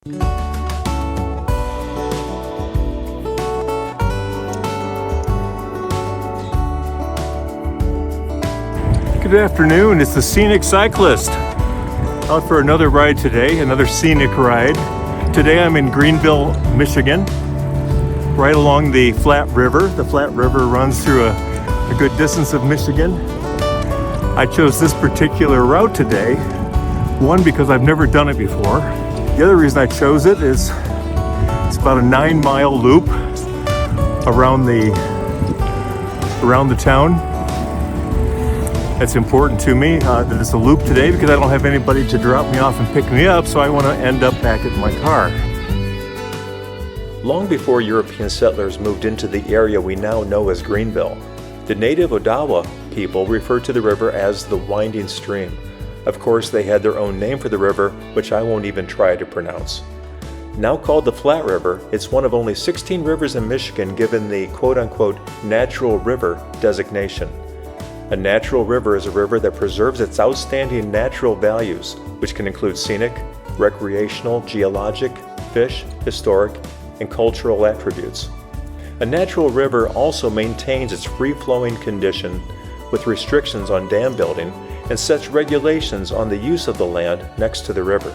Good afternoon, it's the Scenic Cyclist. Out for another ride today, another scenic ride. Today I'm in Greenville, Michigan, right along the Flat River. The Flat River runs through a good distance of Michigan. I chose this particular route today, one, because I've never done it before. The other reason I chose it is it's about a 9-mile loop around the town. That's important to me that it's a loop today because I don't have anybody to drop me off and pick me up, so I want to end up back at my car. Long before European settlers moved into the area we now know as Greenville, the native Odawa people referred to the river as the Winding Stream. Of course, they had their own name for the river, which I won't even try to pronounce. Now called the Flat River, it's one of only 16 rivers in Michigan given the quote-unquote natural river designation. A natural river is a river that preserves its outstanding natural values, which can include scenic, recreational, geologic, fish, historic, and cultural attributes. A natural river also maintains its free-flowing condition with restrictions on dam building and sets regulations on the use of the land next to the river.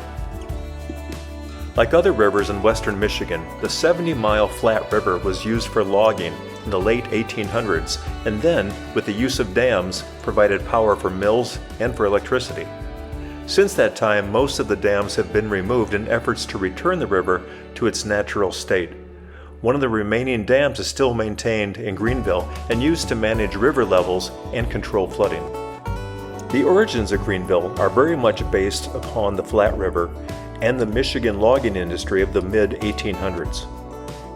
Like other rivers in western Michigan, the 70-mile Flat River was used for logging in the late 1800s, and then, with the use of dams, provided power for mills and for electricity. Since that time, most of the dams have been removed in efforts to return the river to its natural state. One of the remaining dams is still maintained in Greenville and used to manage river levels and control flooding. The origins of Greenville are very much based upon the Flat River and the Michigan logging industry of the mid-1800s.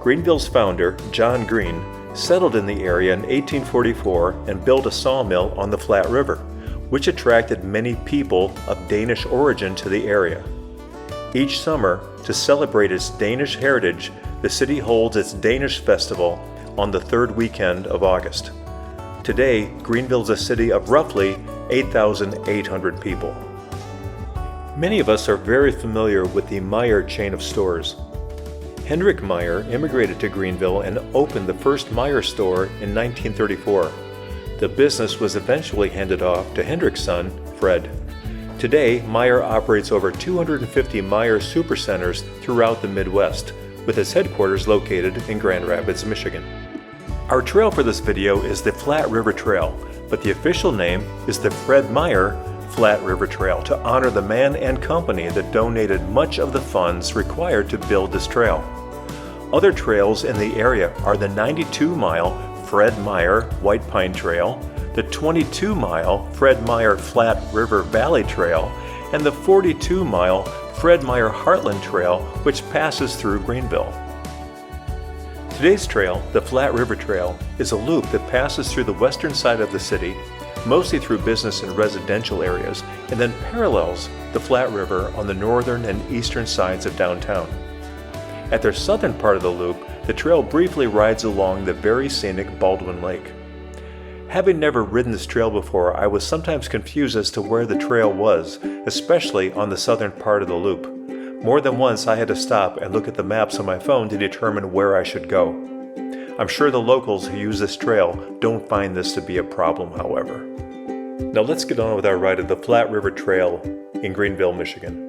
Greenville's founder, John Green, settled in the area in 1844 and built a sawmill on the Flat River, which attracted many people of Danish origin to the area. Each summer, to celebrate its Danish heritage, the city holds its Danish Festival on the third weekend of August. Today, Greenville is a city of roughly 8,800 people. Many of us are very familiar with the Meijer chain of stores. Hendrik Meijer immigrated to Greenville and opened the first Meijer store in 1934. The business was eventually handed off to Hendrik's son, Fred. Today, Meijer operates over 250 Meijer supercenters throughout the Midwest, with its headquarters located in Grand Rapids, Michigan. Our trail for this video is the Flat River Trail, but the official name is the Fred Meijer Flat River Trail to honor the man and company that donated much of the funds required to build this trail. Other trails in the area are the 92-mile Fred Meijer White Pine Trail, the 22-mile Fred Meijer Flat River Valley Trail, and the 42-mile Fred Meijer Heartland Trail, which passes through Greenville. Today's trail, the Flat River Trail, is a loop that passes through the western side of the city, mostly through business and residential areas, and then parallels the Flat River on the northern and eastern sides of downtown. At their southern part of the loop, the trail briefly rides along the very scenic Baldwin Lake. Having never ridden this trail before, I was sometimes confused as to where the trail was, especially on the southern part of the loop. More than once I had to stop and look at the maps on my phone to determine where I should go. I'm sure the locals who use this trail don't find this to be a problem, however. Now let's get on with our ride of the Flat River Trail in Greenville, Michigan.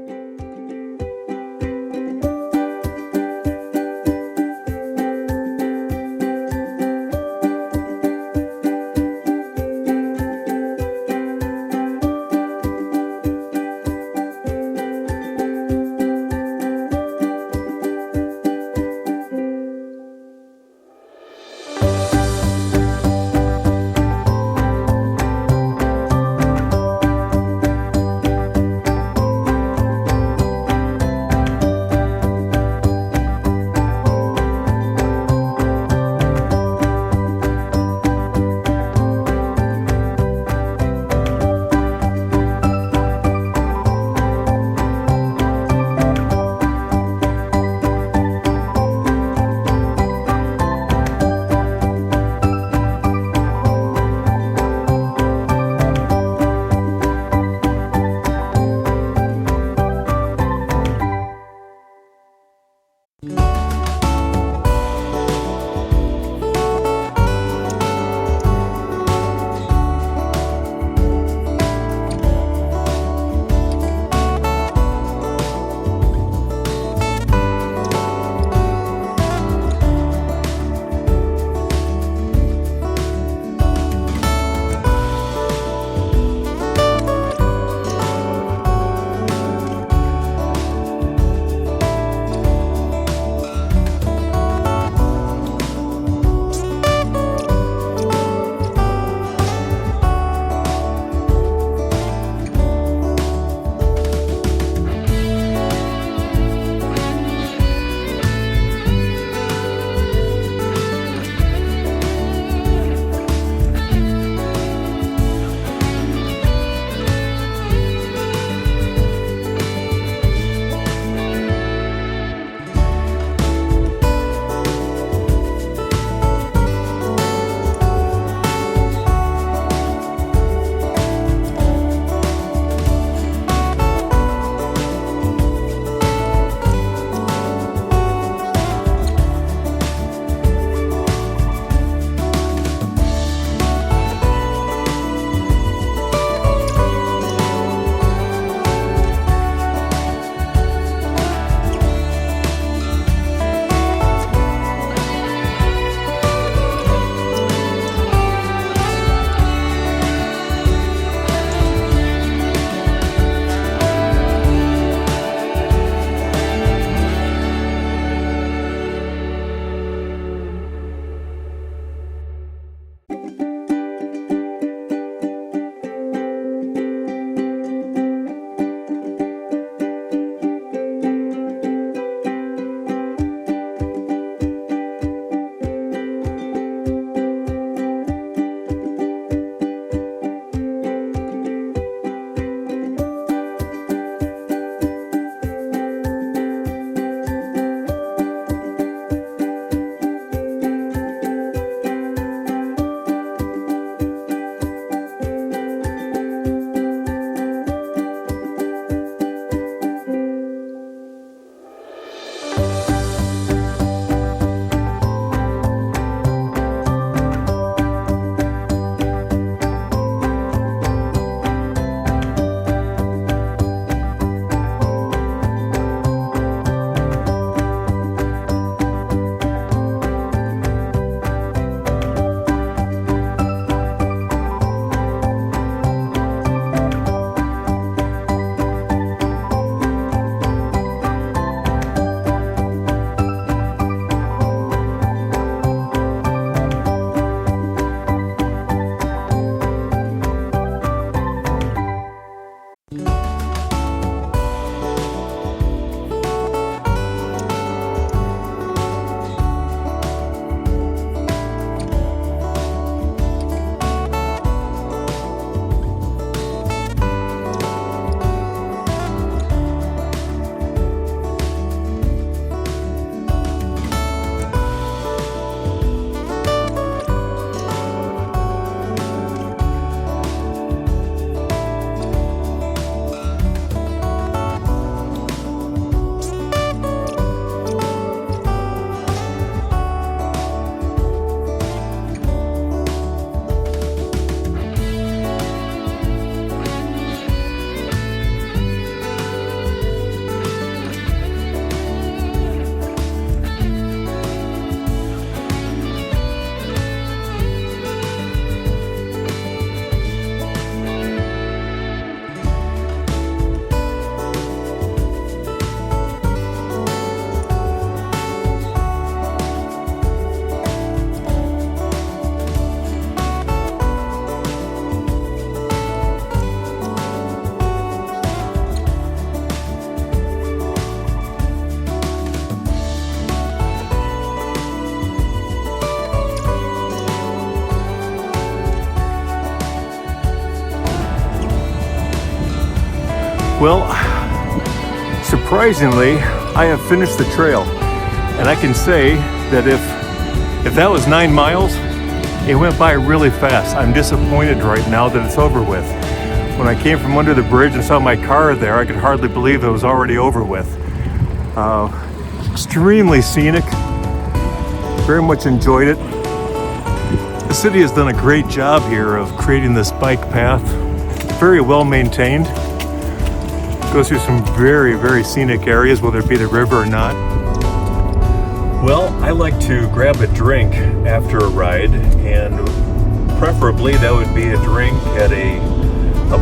Well, surprisingly, I have finished the trail, and I can say that if that was 9 miles, it went by really fast. I'm disappointed right now that it's over with. When I came from under the bridge and saw my car there, I could hardly believe it was already over with. extremely scenic. Very much enjoyed it. The city has done a great job here of creating this bike path. Very well maintained. Goes through some very, very scenic areas, whether it be the river or not. Well, I like to grab a drink after a ride, and preferably that would be a drink at a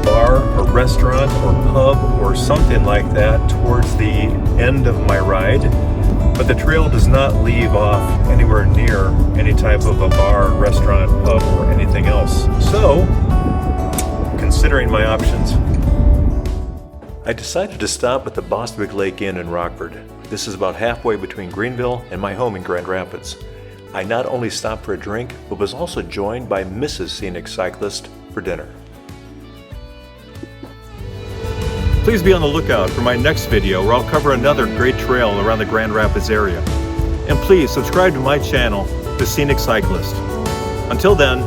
bar, a restaurant, or pub, or something like that towards the end of my ride. But the trail does not leave off anywhere near any type of a bar, restaurant, pub, or anything else. So, considering my options, I decided to stop at the Bostwick Lake Inn in Rockford. This is about halfway between Greenville and my home in Grand Rapids. I not only stopped for a drink, but was also joined by Mrs. Scenic Cyclist for dinner. Please be on the lookout for my next video where I'll cover another great trail around the Grand Rapids area. And please subscribe to my channel, The Scenic Cyclist. Until then,